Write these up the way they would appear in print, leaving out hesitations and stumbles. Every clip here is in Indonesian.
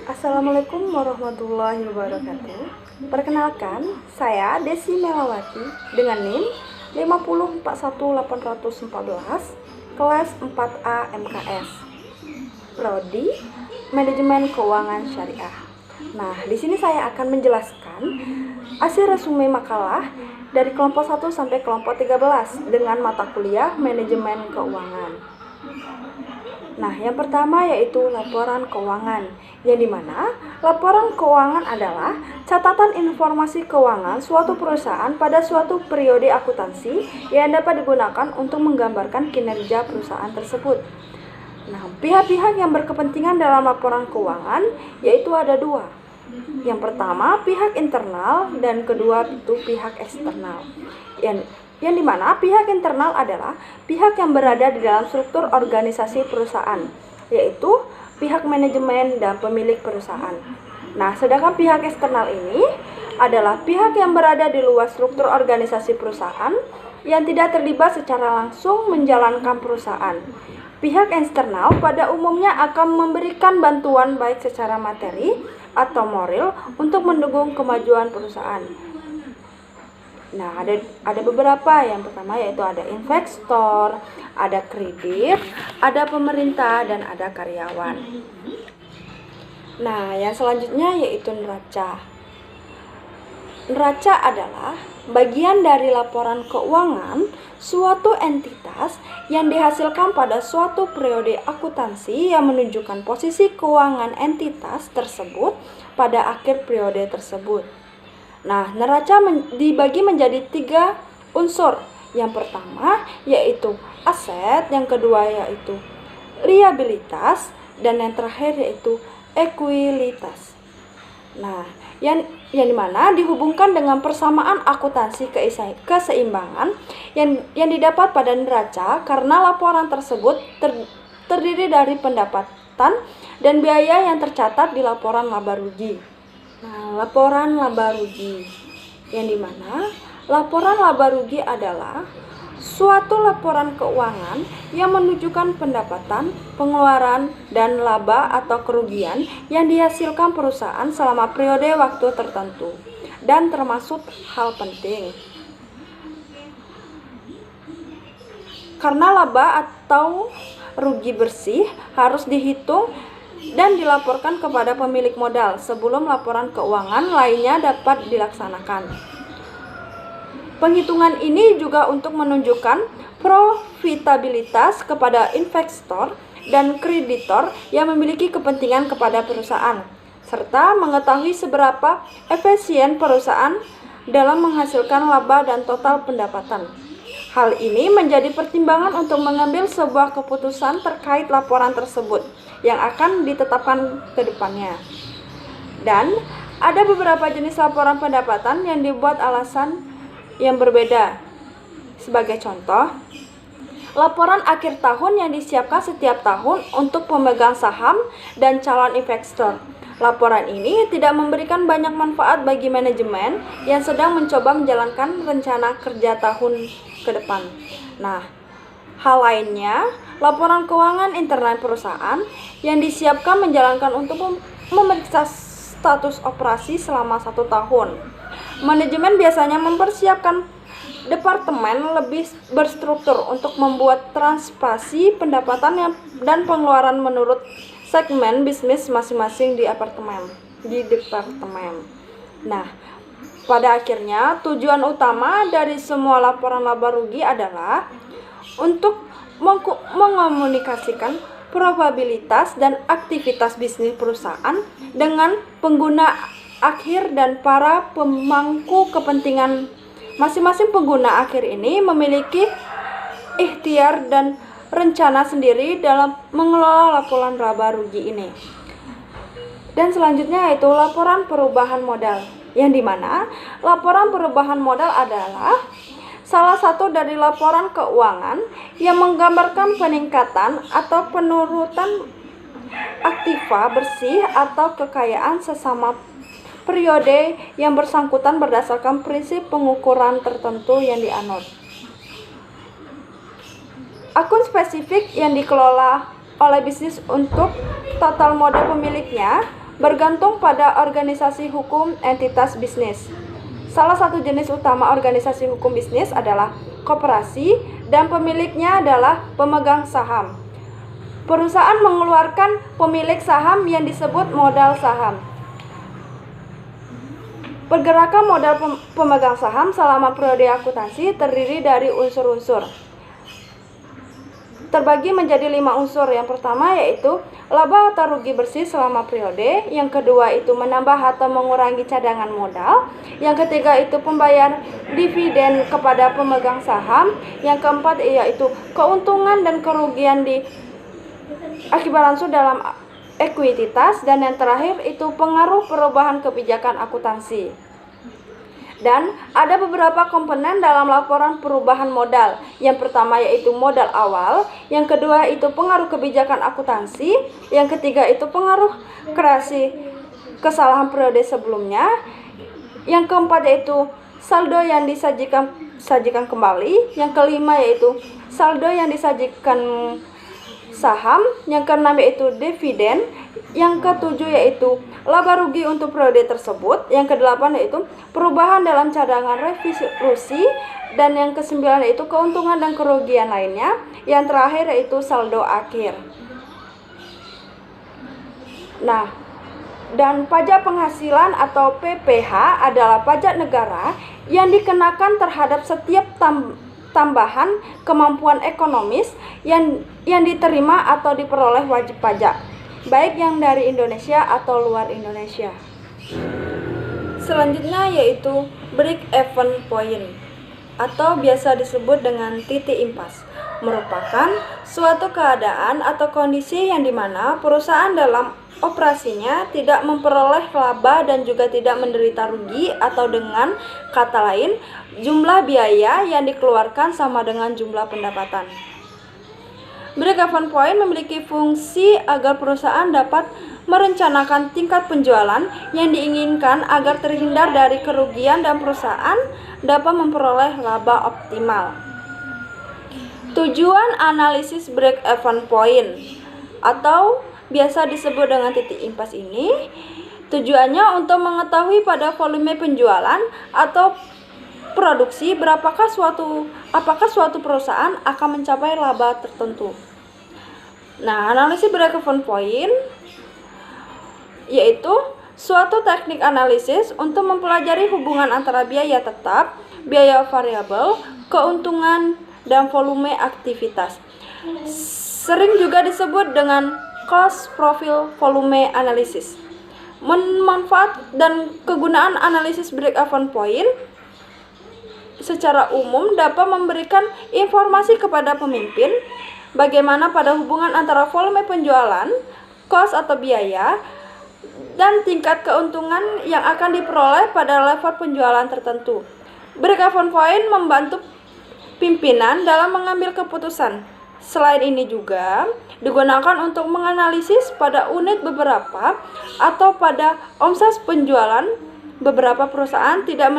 Assalamualaikum warahmatullahi wabarakatuh. Perkenalkan, saya Desi Melawati dengan NIM 5041814, kelas 4A MKS, Prodi Manajemen Keuangan Syariah. Nah, di sini saya akan menjelaskan hasil resume makalah dari kelompok 1 sampai kelompok 13 dengan mata kuliah Manajemen Keuangan. Nah, yang pertama yaitu laporan keuangan, yang dimana laporan keuangan adalah catatan informasi keuangan suatu perusahaan pada suatu periode akuntansi yang dapat digunakan untuk menggambarkan kinerja perusahaan tersebut. Nah, pihak-pihak yang berkepentingan dalam laporan keuangan yaitu ada dua. Yang pertama pihak internal dan kedua itu pihak eksternal. Yang dimana pihak internal adalah pihak yang berada di dalam struktur organisasi perusahaan, yaitu pihak manajemen dan pemilik perusahaan. Nah, sedangkan pihak eksternal ini adalah pihak yang berada di luar struktur organisasi perusahaan yang tidak terlibat secara langsung menjalankan perusahaan. Pihak eksternal pada umumnya akan memberikan bantuan baik secara materi atau moral untuk mendukung kemajuan perusahaan. Nah, ada beberapa. Yang pertama yaitu ada investor, ada kredit, ada pemerintah, dan ada karyawan. Nah, yang selanjutnya yaitu neraca. Neraca adalah bagian dari laporan keuangan suatu entitas yang dihasilkan pada suatu periode akuntansi yang menunjukkan posisi keuangan entitas tersebut pada akhir periode tersebut. Nah, neraca dibagi menjadi 3 unsur. Yang pertama yaitu aset, yang kedua yaitu liabilitas, dan yang terakhir yaitu ekuilitas. Nah, yang dimana dihubungkan dengan persamaan akuntansi keseimbangan yang didapat pada neraca karena laporan tersebut terdiri dari pendapatan dan biaya yang tercatat di laporan laba rugi. Nah, laporan laba rugi, yang dimana laporan laba rugi adalah suatu laporan keuangan yang menunjukkan pendapatan, pengeluaran, dan laba atau kerugian yang dihasilkan perusahaan selama periode waktu tertentu, dan termasuk hal penting. Karena laba atau rugi bersih harus dihitung dan dilaporkan kepada pemilik modal sebelum laporan keuangan lainnya dapat dilaksanakan. Penghitungan ini juga untuk menunjukkan profitabilitas kepada investor dan kreditor yang memiliki kepentingan kepada perusahaan, serta mengetahui seberapa efisien perusahaan dalam menghasilkan laba dan total pendapatan. Hal ini menjadi pertimbangan untuk mengambil sebuah keputusan terkait laporan tersebut yang akan ditetapkan ke depannya. Dan ada beberapa jenis laporan pendapatan yang dibuat alasan yang berbeda. Sebagai contoh, laporan akhir tahun yang disiapkan setiap tahun untuk pemegang saham dan calon investor. Laporan ini tidak memberikan banyak manfaat bagi manajemen yang sedang mencoba menjalankan rencana kerja tahun ke depan. Nah, hal lainnya, laporan keuangan internal perusahaan yang disiapkan menjalankan untuk memeriksa status operasi selama 1 tahun. Manajemen biasanya mempersiapkan departemen lebih berstruktur untuk membuat transparansi pendapatan dan pengeluaran menurut segmen bisnis masing-masing di departemen. Nah, pada akhirnya tujuan utama dari semua laporan laba rugi adalah untuk mengomunikasikan probabilitas dan aktivitas bisnis perusahaan dengan pengguna akhir dan para pemangku kepentingan. Masing-masing pengguna akhir ini memiliki ikhtiar dan rencana sendiri dalam mengelola laporan laba rugi ini. Dan selanjutnya yaitu laporan perubahan modal, yang dimana laporan perubahan modal adalah salah satu dari laporan keuangan yang menggambarkan peningkatan atau penurunan aktiva bersih atau kekayaan sesama periode yang bersangkutan berdasarkan prinsip pengukuran tertentu yang dianut. Akun spesifik yang dikelola oleh bisnis untuk total modal pemiliknya bergantung pada organisasi hukum entitas bisnis. Salah satu jenis utama organisasi hukum bisnis adalah koperasi dan pemiliknya adalah pemegang saham. Perusahaan mengeluarkan pemilik saham yang disebut modal saham. Pergerakan modal pemegang saham selama periode akuntansi terdiri dari unsur-unsur. Terbagi menjadi 5 unsur. Yang pertama yaitu laba atau rugi bersih selama periode. Yang kedua itu menambah atau mengurangi cadangan modal. Yang ketiga itu pembayar dividen kepada pemegang saham. Yang keempat yaitu keuntungan dan kerugian akibat langsung dalam ekuitas. Dan yang terakhir itu pengaruh perubahan kebijakan akuntansi. Dan ada beberapa komponen dalam laporan perubahan modal. Yang pertama yaitu modal awal, yang kedua itu pengaruh kebijakan akuntansi, yang ketiga itu pengaruh kreasi kesalahan periode sebelumnya, yang keempat yaitu saldo yang disajikan kembali, yang kelima yaitu saldo yang disajikan saham, yang keenam yaitu dividen, yang ketujuh yaitu laba rugi untuk periode tersebut, yang kedelapan yaitu perubahan dalam cadangan revolusi, dan yang kesembilan yaitu keuntungan dan kerugian lainnya, yang terakhir yaitu saldo akhir. Nah, dan pajak penghasilan atau PPH adalah pajak negara yang dikenakan terhadap setiap tambahan kemampuan ekonomis yang diterima atau diperoleh wajib pajak, baik yang dari Indonesia atau luar Indonesia. Selanjutnya yaitu break-even point atau biasa disebut dengan titik impas, merupakan suatu keadaan atau kondisi yang dimana perusahaan dalam operasinya tidak memperoleh laba dan juga tidak menderita rugi, atau dengan kata lain jumlah biaya yang dikeluarkan sama dengan jumlah pendapatan. Break-even point memiliki fungsi agar perusahaan dapat merencanakan tingkat penjualan yang diinginkan agar terhindar dari kerugian dan perusahaan dapat memperoleh laba optimal. Tujuan analisis break-even point atau biasa disebut dengan titik impas ini tujuannya untuk mengetahui pada volume penjualan atau produksi apakah suatu perusahaan akan mencapai laba tertentu. Nah, analisis break-even point yaitu suatu teknik analisis untuk mempelajari hubungan antara biaya tetap, biaya variabel, keuntungan, dan volume aktivitas. Sering juga disebut dengan cost profile volume analysis. Manfaat dan kegunaan analisis break-even point secara umum dapat memberikan informasi kepada pemimpin bagaimana pada hubungan antara volume penjualan, cost atau biaya, dan tingkat keuntungan yang akan diperoleh pada level penjualan tertentu. Break-even point membantu pimpinan dalam mengambil keputusan. Selain ini juga digunakan untuk menganalisis pada unit beberapa atau pada omset penjualan. Beberapa perusahaan tidak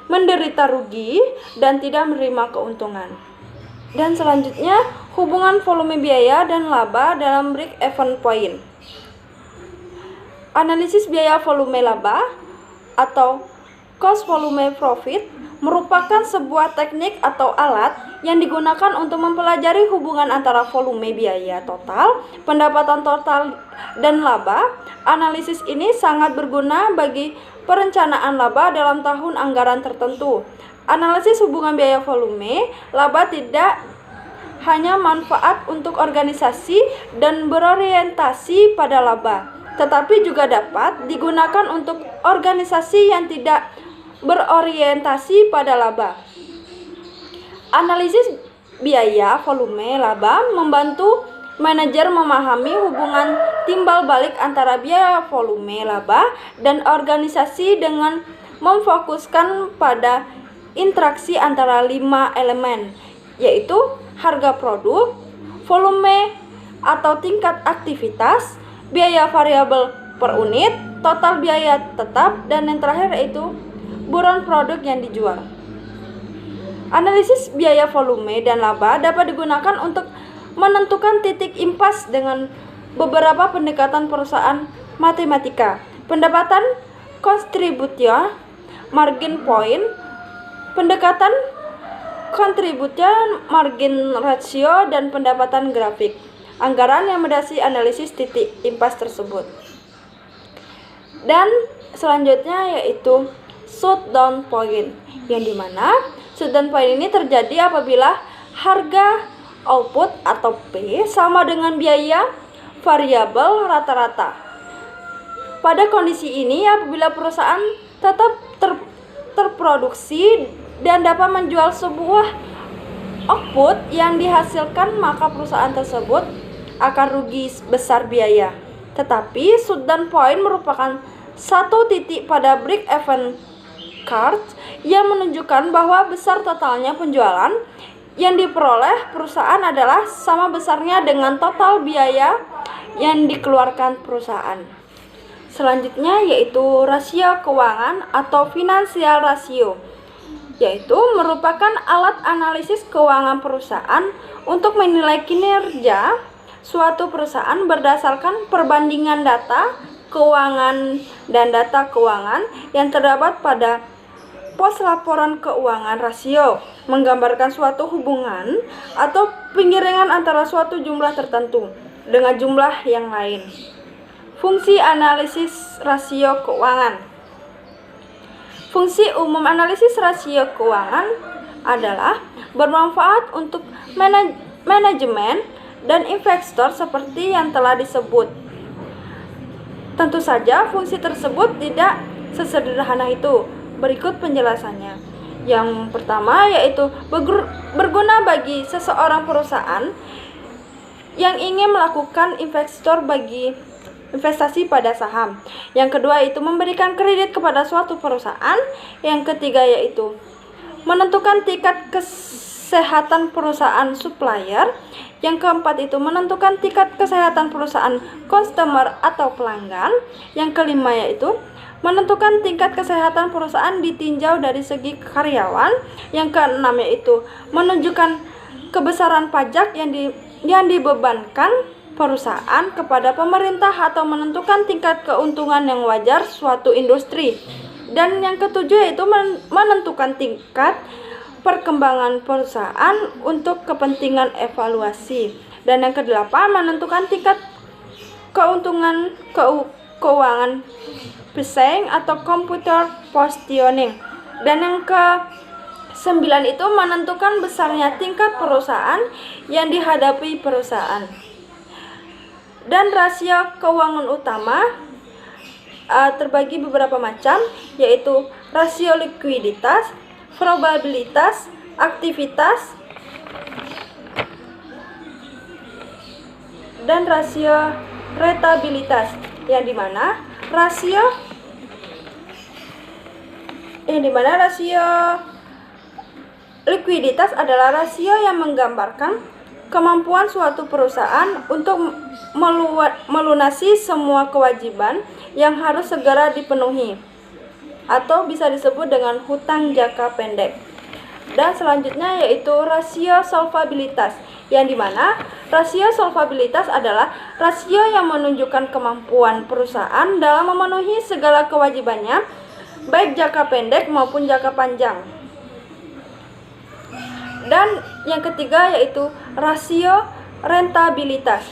menderita rugi dan tidak menerima keuntungan. Dan selanjutnya hubungan volume biaya dan laba dalam break-even point. Analisis biaya volume laba atau cost volume profit merupakan sebuah teknik atau alat yang digunakan untuk mempelajari hubungan antara volume biaya total, pendapatan total, dan laba. Analisis ini sangat berguna bagi perencanaan laba dalam tahun anggaran tertentu. Analisis hubungan biaya volume laba tidak hanya manfaat untuk organisasi dan berorientasi pada laba, tetapi juga dapat digunakan untuk organisasi yang tidak berorientasi pada laba. Analisis biaya volume laba membantu manajer memahami hubungan timbal balik antara biaya volume laba dan organisasi dengan memfokuskan pada interaksi antara 5 elemen, yaitu harga produk, volume atau tingkat aktivitas, biaya variabel per unit, total biaya tetap, dan yang terakhir yaitu buron produk yang dijual. Analisis biaya volume dan laba dapat digunakan untuk menentukan titik impas dengan beberapa pendekatan perusahaan matematika. Pendekatan kontribution, margin point, pendekatan contribution margin ratio, dan pendapatan grafik anggaran yang mendasari analisis titik impas tersebut. Dan selanjutnya yaitu shutdown point, yang dimana shutdown point ini terjadi apabila harga output atau P sama dengan biaya variabel rata-rata. Pada kondisi ini, apabila perusahaan tetap terproduksi dan dapat menjual sebuah output yang dihasilkan, maka perusahaan tersebut akan rugi besar biaya. Tetapi shutdown point merupakan satu titik pada break-even chart yang menunjukkan bahwa besar totalnya penjualan yang diperoleh perusahaan adalah sama besarnya dengan total biaya yang dikeluarkan perusahaan. Selanjutnya yaitu rasio keuangan atau financial ratio, yaitu merupakan alat analisis keuangan perusahaan untuk menilai kinerja suatu perusahaan berdasarkan perbandingan data keuangan dan data keuangan yang terdapat pada pos laporan keuangan. Rasio menggambarkan suatu hubungan atau pengiringan antara suatu jumlah tertentu dengan jumlah yang lain. Fungsi analisis rasio keuangan. Fungsi umum analisis rasio keuangan adalah bermanfaat untuk manajemen dan investor seperti yang telah disebut. Tentu saja fungsi tersebut tidak sesederhana itu. Berikut penjelasannya. Yang pertama yaitu berguna bagi seseorang perusahaan yang ingin melakukan investasi pada saham. Yang kedua itu memberikan kredit kepada suatu perusahaan. Yang ketiga yaitu menentukan tingkat kesehatan perusahaan supplier. Yang keempat itu menentukan tingkat kesehatan perusahaan customer atau pelanggan. Yang kelima yaitu menentukan tingkat kesehatan perusahaan ditinjau dari segi karyawan. Yang keenam yaitu menunjukkan kebesaran pajak yang dibebankan perusahaan kepada pemerintah atau menentukan tingkat keuntungan yang wajar suatu industri. Dan yang ketujuh yaitu menentukan tingkat perkembangan perusahaan untuk kepentingan evaluasi. Dan yang kedelapan menentukan tingkat keuntungan keuangan pesaing atau computer positioning. Dan yang ke-9 itu menentukan besarnya tingkat perusahaan yang dihadapi perusahaan. Dan rasio keuangan utama terbagi beberapa macam, yaitu rasio likuiditas, probabilitas, aktivitas, dan rasio rentabilitas, yang dimana rasio likuiditas adalah rasio yang menggambarkan kemampuan suatu perusahaan untuk melunasi semua kewajiban yang harus segera dipenuhi, atau bisa disebut dengan hutang jangka pendek. Dan selanjutnya yaitu rasio solvabilitas, yang dimana rasio solvabilitas adalah rasio yang menunjukkan kemampuan perusahaan dalam memenuhi segala kewajibannya, baik jangka pendek maupun jangka panjang. Dan yang ketiga yaitu rasio rentabilitas,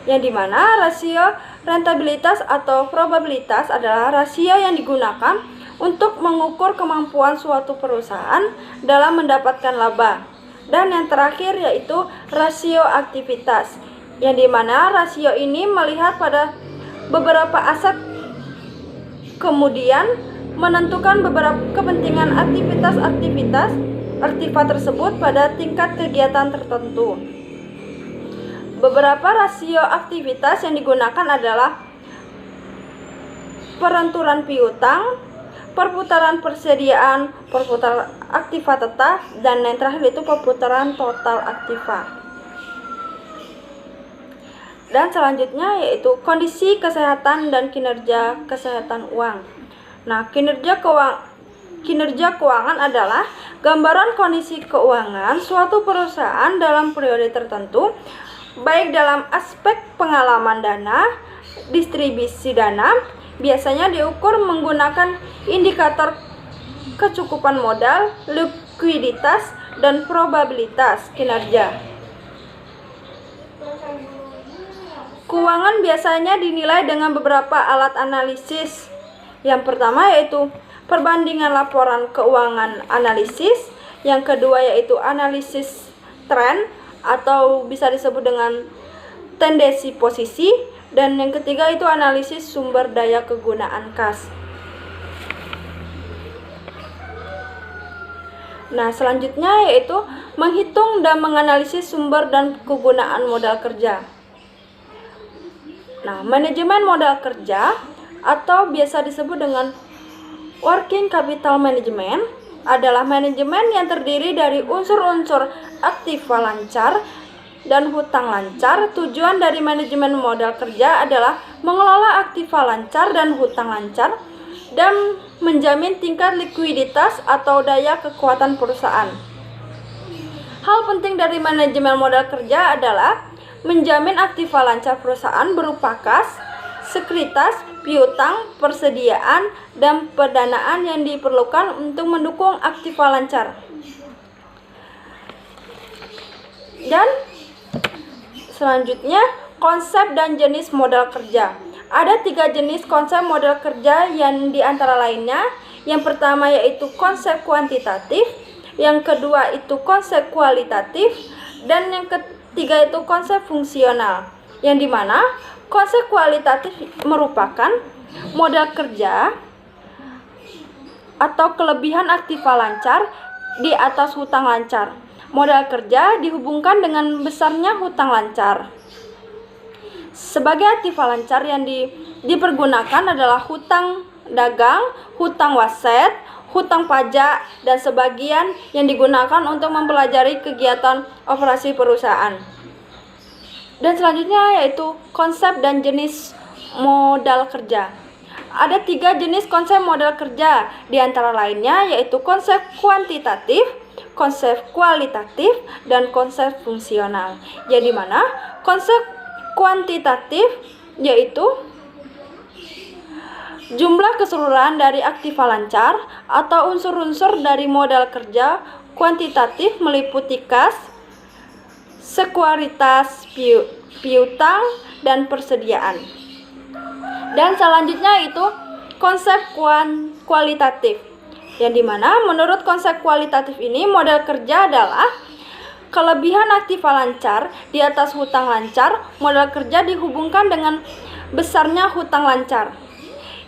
yang dimana rasio rentabilitas atau probabilitas adalah rasio yang digunakan untuk mengukur kemampuan suatu perusahaan dalam mendapatkan laba. Dan yang terakhir yaitu rasio aktivitas, yang dimana rasio ini melihat pada beberapa aset, kemudian menentukan beberapa kepentingan aktivitas tersebut pada tingkat kegiatan tertentu. Beberapa rasio aktivitas yang digunakan adalah perenturan piutang, perputaran persediaan, perputaran aktiva tetap, dan yang terakhir itu perputaran total aktiva. Dan selanjutnya yaitu kondisi kesehatan dan kinerja kesehatan uang. Nah, kinerja keuangan adalah gambaran kondisi keuangan suatu perusahaan dalam periode tertentu baik dalam aspek pengalaman dana, distribusi dana, biasanya diukur menggunakan indikator kecukupan modal, likuiditas, dan probabilitas kinerja. Keuangan biasanya dinilai dengan beberapa alat analisis. Yang pertama yaitu perbandingan laporan keuangan analisis, yang kedua yaitu analisis tren atau bisa disebut dengan tendensi posisi, dan yang ketiga itu analisis sumber daya kegunaan kas. Nah, selanjutnya yaitu menghitung dan menganalisis sumber dan kegunaan modal kerja. Nah, manajemen modal kerja atau biasa disebut dengan working capital management adalah manajemen yang terdiri dari unsur-unsur aktiva lancar dan hutang lancar. Tujuan dari manajemen modal kerja adalah mengelola aktiva lancar dan hutang lancar dan menjamin tingkat likuiditas atau daya kekuatan perusahaan. Hal penting dari manajemen modal kerja adalah menjamin aktiva lancar perusahaan berupa kas, sekuritas, piutang, persediaan, dan pendanaan yang diperlukan untuk mendukung aktiva lancar. Dan selanjutnya, konsep dan jenis modal kerja. Ada 3 jenis konsep modal kerja yang diantara lainnya. Yang pertama yaitu konsep kuantitatif, yang kedua itu konsep kualitatif, dan yang ketiga itu konsep fungsional. Yang dimana konsep kualitatif merupakan modal kerja atau kelebihan aktiva lancar di atas hutang lancar. Modal kerja dihubungkan dengan besarnya hutang lancar. Sebagai aktiva lancar yang dipergunakan adalah hutang dagang, hutang waset, hutang pajak, dan sebagian yang digunakan untuk mempelajari kegiatan operasi perusahaan. Dan selanjutnya yaitu konsep dan jenis modal kerja. Ada 3 jenis konsep modal kerja, di antara lainnya yaitu konsep kuantitatif, konsep kualitatif, dan konsep fungsional. Jadi mana konsep kuantitatif yaitu jumlah keseluruhan dari aktiva lancar atau unsur-unsur dari modal kerja. Kuantitatif meliputi kas, sekuritas, piutang, dan persediaan. Dan selanjutnya itu konsep kualitatif, yang dimana menurut konsep kualitatif ini modal kerja adalah kelebihan aktiva lancar di atas hutang lancar. Modal kerja dihubungkan dengan besarnya hutang lancar.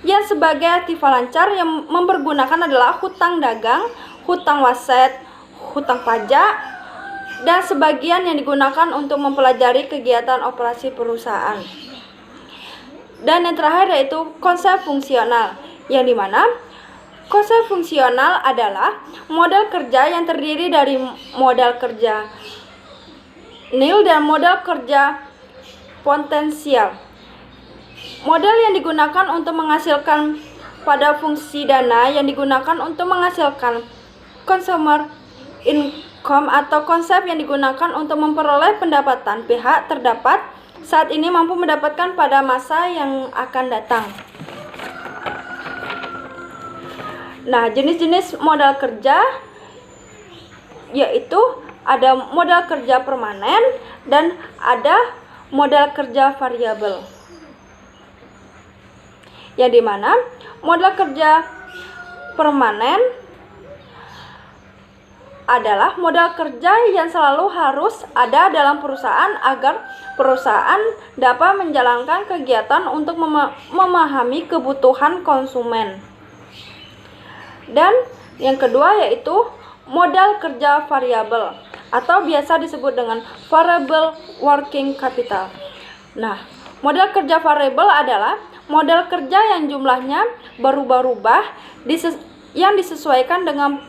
Yang sebagai aktiva lancar yang mempergunakan adalah hutang dagang, hutang waset, hutang pajak, dan sebagian yang digunakan untuk mempelajari kegiatan operasi perusahaan. Dan yang terakhir yaitu konsep fungsional, yang dimana konsep fungsional adalah modal kerja yang terdiri dari modal kerja nil dan modal kerja potensial. Modal yang digunakan untuk menghasilkan pada fungsi dana yang digunakan untuk menghasilkan consumer income atau konsep yang digunakan untuk memperoleh pendapatan pihak terdapat saat ini mampu mendapatkan pada masa yang akan datang. Nah, jenis-jenis modal kerja yaitu ada modal kerja permanen dan ada modal kerja variabel. Yang dimana modal kerja permanen adalah modal kerja yang selalu harus ada dalam perusahaan agar perusahaan dapat menjalankan kegiatan untuk memahami kebutuhan konsumen. Dan yang kedua yaitu modal kerja variabel atau biasa disebut dengan variable working capital. Nah, modal kerja variabel adalah modal kerja yang jumlahnya berubah-ubah yang disesuaikan dengan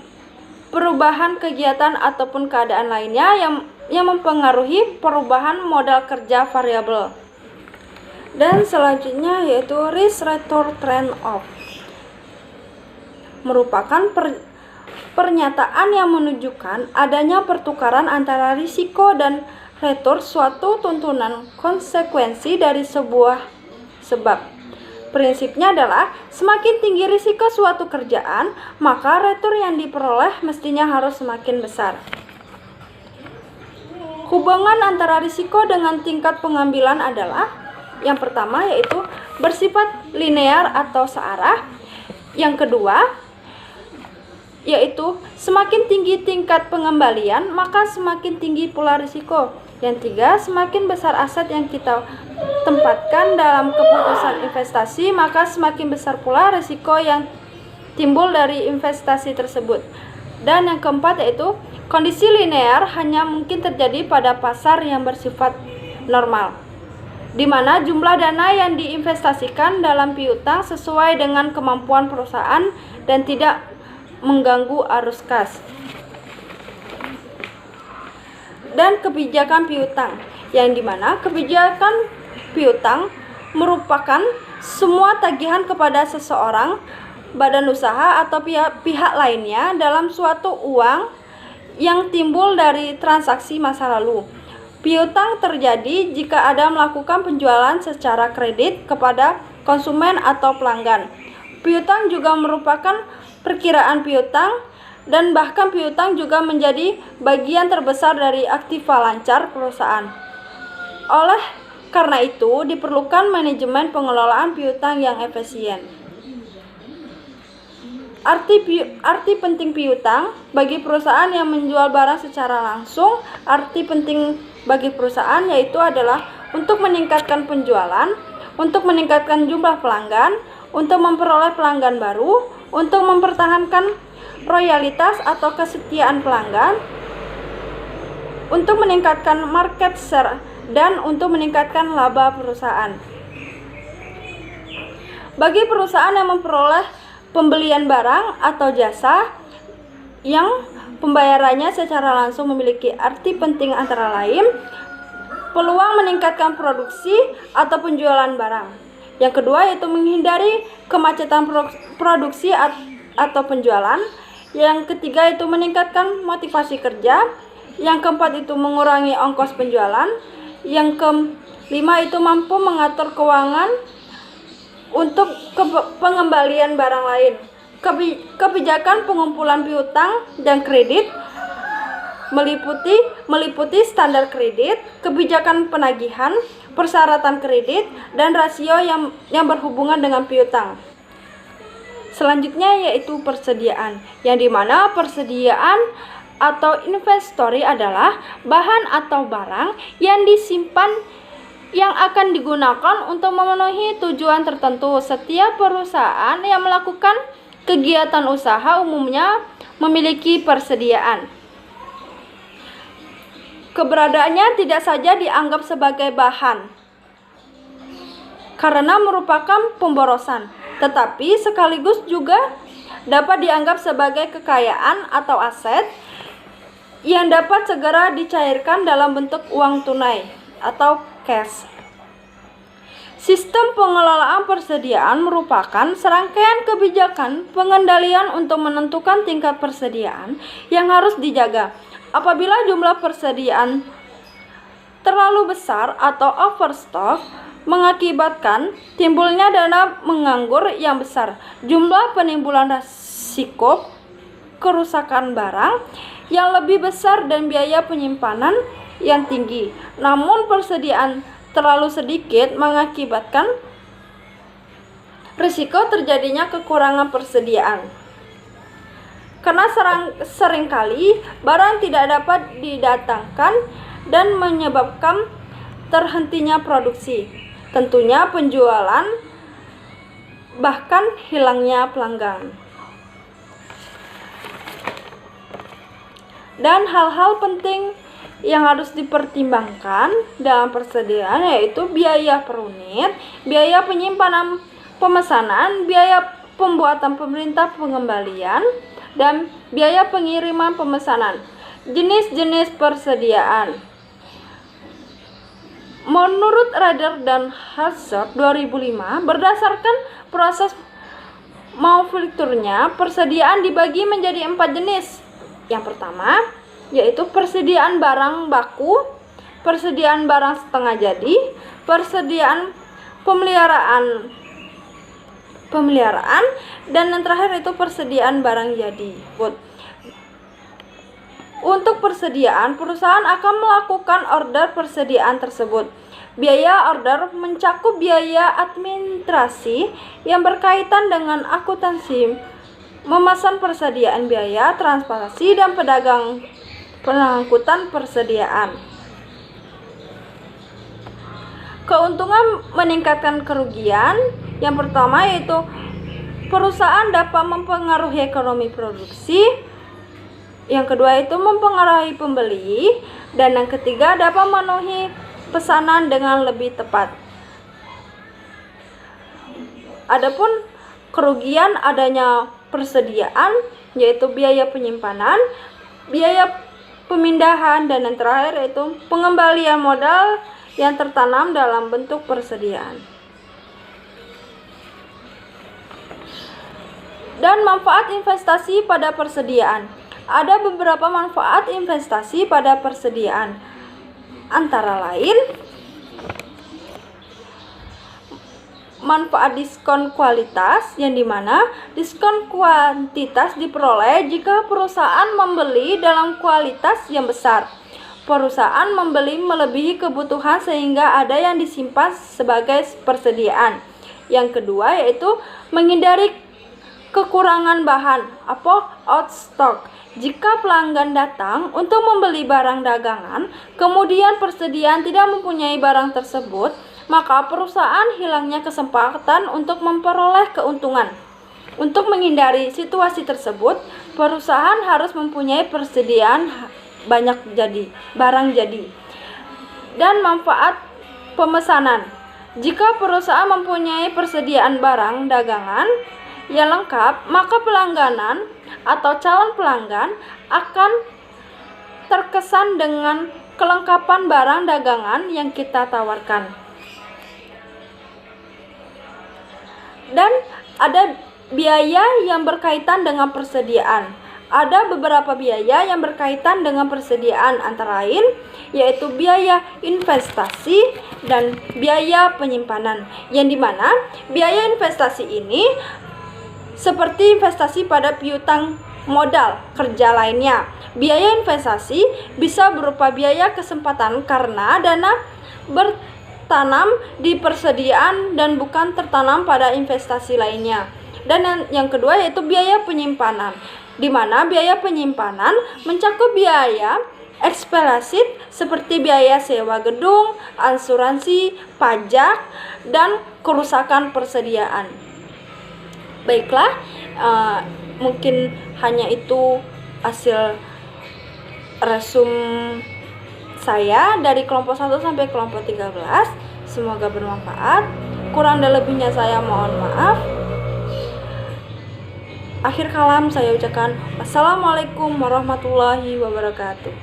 perubahan kegiatan ataupun keadaan lainnya yang mempengaruhi perubahan modal kerja variabel. Dan selanjutnya yaitu risk return trade-off, merupakan pernyataan yang menunjukkan adanya pertukaran antara risiko dan retur suatu tuntunan konsekuensi dari sebuah sebab. Prinsipnya adalah semakin tinggi risiko suatu kerjaan, maka retur yang diperoleh mestinya harus semakin besar. Hubungan antara risiko dengan tingkat pengambilan adalah yang pertama yaitu bersifat linear atau searah. Yang kedua yaitu semakin tinggi tingkat pengembalian maka semakin tinggi pula risiko. Yang tiga, semakin besar aset yang kita tempatkan dalam keputusan investasi maka semakin besar pula risiko yang timbul dari investasi tersebut. Dan yang keempat yaitu kondisi linear hanya mungkin terjadi pada pasar yang bersifat normal, di mana jumlah dana yang diinvestasikan dalam piutang sesuai dengan kemampuan perusahaan dan tidak mengganggu arus kas. Dan kebijakan piutang, yang dimana kebijakan piutang merupakan semua tagihan kepada seseorang, badan usaha atau pihak lainnya dalam suatu uang yang timbul dari transaksi masa lalu. Piutang terjadi jika ada melakukan penjualan secara kredit kepada konsumen atau pelanggan. Piutang juga merupakan perkiraan piutang, dan bahkan piutang juga menjadi bagian terbesar dari aktiva lancar perusahaan. Oleh karena itu, diperlukan manajemen pengelolaan piutang yang efisien. Arti penting piutang bagi perusahaan yang menjual barang secara langsung. Arti penting bagi perusahaan yaitu adalah untuk meningkatkan penjualan, untuk meningkatkan jumlah pelanggan, untuk memperoleh pelanggan baru, untuk mempertahankan royalitas atau kesetiaan pelanggan, untuk meningkatkan market share, dan untuk meningkatkan laba perusahaan. Bagi perusahaan yang memperoleh pembelian barang atau jasa yang pembayarannya secara langsung memiliki arti penting antara lain peluang meningkatkan produksi atau penjualan barang. Yang kedua yaitu menghindari kemacetan produksi atau penjualan. Yang ketiga itu meningkatkan motivasi kerja. Yang keempat itu mengurangi ongkos penjualan. Yang kelima itu mampu mengatur keuangan untuk pengembalian barang lain. Kebijakan pengumpulan piutang dan kredit meliputi standar kredit, kebijakan penagihan, persyaratan kredit, dan rasio yang berhubungan dengan piutang. Selanjutnya yaitu persediaan, yang dimana persediaan atau inventory adalah bahan atau barang yang disimpan yang akan digunakan untuk memenuhi tujuan tertentu. Setiap perusahaan yang melakukan kegiatan usaha umumnya memiliki persediaan. Keberadaannya tidak saja dianggap sebagai bahan karena merupakan pemborosan, tetapi sekaligus juga dapat dianggap sebagai kekayaan atau aset yang dapat segera dicairkan dalam bentuk uang tunai atau cash. Sistem pengelolaan persediaan merupakan serangkaian kebijakan pengendalian untuk menentukan tingkat persediaan yang harus dijaga. Apabila jumlah persediaan terlalu besar atau overstock mengakibatkan timbulnya dana menganggur yang besar, jumlah penimbulan risiko kerusakan barang yang lebih besar dan biaya penyimpanan yang tinggi. Namun persediaan terlalu sedikit mengakibatkan risiko terjadinya kekurangan persediaan. Karena seringkali barang tidak dapat didatangkan dan menyebabkan terhentinya produksi, tentunya penjualan, bahkan hilangnya pelanggan. Dan hal-hal penting yang harus dipertimbangkan dalam persediaan yaitu biaya per unit, biaya penyimpanan pemesanan, biaya pembuatan pemerintah pengembalian, dan biaya pengiriman pemesanan. Jenis-jenis persediaan. Menurut Rader dan Hazard 2005, berdasarkan proses manufakturnya, persediaan dibagi menjadi 4 jenis. Yang pertama yaitu persediaan barang baku, persediaan barang setengah jadi, persediaan pemeliharaan, dan yang terakhir itu persediaan barang jadi. Untuk persediaan, perusahaan akan melakukan order persediaan tersebut. Biaya order mencakup biaya administrasi yang berkaitan dengan akuntansi, memesan persediaan, biaya transportasi, dan pengangkutan persediaan. Keuntungan meningkatkan kerugian. Yang pertama yaitu perusahaan dapat mempengaruhi ekonomi produksi. Yang kedua itu mempengaruhi pembeli. Dan yang ketiga dapat memenuhi pesanan dengan lebih tepat. Adapun kerugian adanya persediaan yaitu biaya penyimpanan, biaya pemindahan, dan yang terakhir yaitu pengembalian modal yang tertanam dalam bentuk persediaan. Dan manfaat investasi pada persediaan. Ada beberapa manfaat investasi pada persediaan. Antara lain, manfaat diskon kualitas, yang dimana diskon kuantitas diperoleh jika perusahaan membeli dalam kualitas yang besar. Perusahaan membeli melebihi kebutuhan sehingga ada yang disimpan sebagai persediaan. Yang kedua yaitu menghindari kekurangan bahan atau out stock. Jika pelanggan datang untuk membeli barang dagangan, kemudian persediaan tidak mempunyai barang tersebut, maka perusahaan hilangnya kesempatan untuk memperoleh keuntungan. Untuk menghindari situasi tersebut, perusahaan harus mempunyai persediaan barang jadi. Dan manfaat pemesanan. Jika perusahaan mempunyai persediaan barang dagangan yang lengkap, maka pelangganan atau calon pelanggan akan terkesan dengan kelengkapan barang dagangan yang kita tawarkan. Dan ada biaya yang berkaitan dengan persediaan. Ada beberapa biaya yang berkaitan dengan persediaan, antara lain yaitu biaya investasi dan biaya penyimpanan. Yang dimana biaya investasi ini seperti investasi pada piutang modal kerja lainnya. Biaya investasi bisa berupa biaya kesempatan karena dana bertanam di persediaan dan bukan tertanam pada investasi lainnya. Dan yang kedua yaitu biaya penyimpanan, di mana biaya penyimpanan mencakup biaya eksplisit seperti biaya sewa gedung, asuransi, pajak, dan kerusakan persediaan. Baiklah, mungkin hanya itu hasil resum saya dari kelompok 1 sampai kelompok 13. Semoga bermanfaat. Kurang dan lebihnya saya mohon maaf. Akhir kalam saya ucapkan wassalamualaikum warahmatullahi wabarakatuh.